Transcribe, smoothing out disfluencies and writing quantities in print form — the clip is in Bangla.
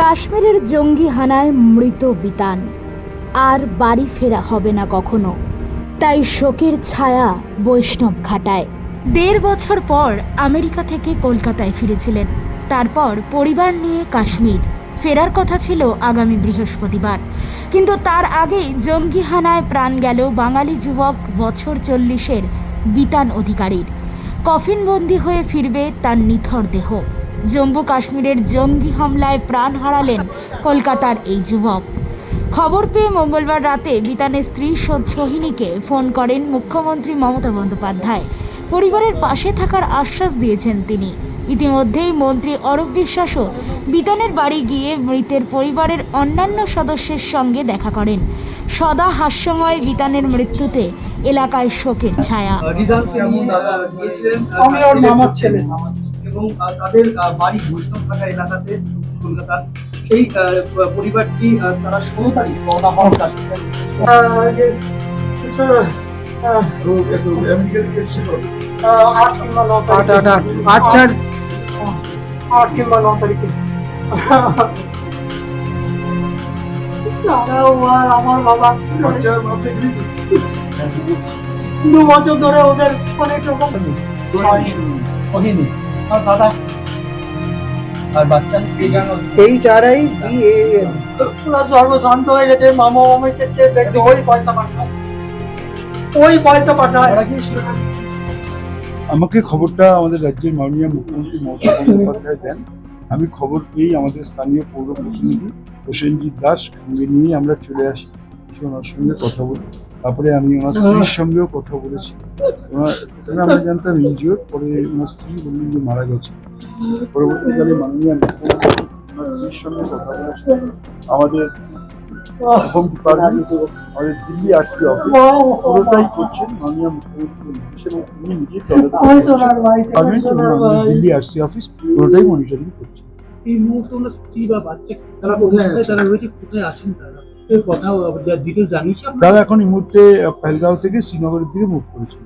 কাশ্মীরের জঙ্গি হানায় মৃত বিতান, আর বাড়ি ফেরা হবে না কখনো। তাই শোকের ছায়া বৈষ্ণব ঘাটায়। ১.৫ বছর পর আমেরিকা থেকে কলকাতায় ফিরেছিলেন। তারপর পরিবার নিয়ে কাশ্মীর ফেরার কথা ছিল আগামী বৃহস্পতিবার, কিন্তু তার আগেই জঙ্গি হানায় প্রাণ গেল বাঙালি যুবক বছর ৪০-এর বিতান অধিকারীর। কফিনবন্দি হয়ে ফিরবে তার নিথর দেহ। জম্মু কাশ্মীরের জঙ্গি হামলায় প্রাণ হারালেন কলকাতার এই যুবক। খবর পেয়ে মঙ্গলবার রাতে বিতানের স্ত্রী সোহিনীকে ফোন করেন মুখ্যমন্ত্রী মমতা বন্দ্যোপাধ্যায়। পরিবারের পাশে থাকার আশ্বাস দিয়েছেন তিনি। ইতিমধ্যেই মন্ত্রী অরূপ বিশ্বাসও বিতানের বাড়ি গিয়ে মৃতের পরিবারের অন্যান্য সদস্যের সঙ্গে দেখা করেন। সদা হাস্যময় বিতানের মৃত্যুতে এলাকায় শোকের ছায়া। আমি ওর মামার ছেলে এবং তাদের বাড়ি বৈষ্ণবঘাটা এলাকাতে কলকাতার সেই পরিবারটি তারা ১৬ তারিখ রওনা হন কাশ্মীরে। আট কিংবা 9 তারিখে আমার বাবা 2 বছর ধরে ওদের অনেক রকম দাদা আর বাচ্চা এই চারাই পুরো সর্বশান্ত হয়ে গেছে। মামা মামিকে দেখতে ওই পয়সা পাঠায়। আমাকে খবরটা আমাদের রাজ্যের মাননীয় মুখ্যমন্ত্রী মমতা বন্দ্যোপাধ্যায় দেন। আমি খবর পেয়েই আমাদের স্থানীয় পৌর প্রতিনিধি প্রসেনজিৎ দাস সঙ্গে নিয়ে আমরা চলে আসি, ওনার সঙ্গে কথা বলি। তারপরে আমি ওনার স্ত্রীর সঙ্গেও কথা বলেছি। আমরা জানতাম ইনজিওর, পরে ওনার স্ত্রী বললেন যে মারা গেছে। পরবর্তীকালে মাননীয় মুখ্যমন্ত্রী ওনার স্ত্রীর সঙ্গে কথা বলেছেন। আমাদের হোম ডিপার্টমেন্ট, আমাদের দিল্লি আরসি অফিস পুরোটাই করছেন মাননীয় মুখ্যমন্ত্রী নির্দেশে, এবং তিনি নিজেই দিল্লি আরসি অফিস পুরোটাই মনিটরিং করছেন। এই মুহূর্তে ওনার স্ত্রী বা বাচ্চা তারা কোথায় আছেন, তারা কথা ডিটেলস জানিয়েছে দাদা এখন এই মুহূর্তে পেহেলগাঁও থেকে শ্রীনগরের দিকে মুভ করেছেন।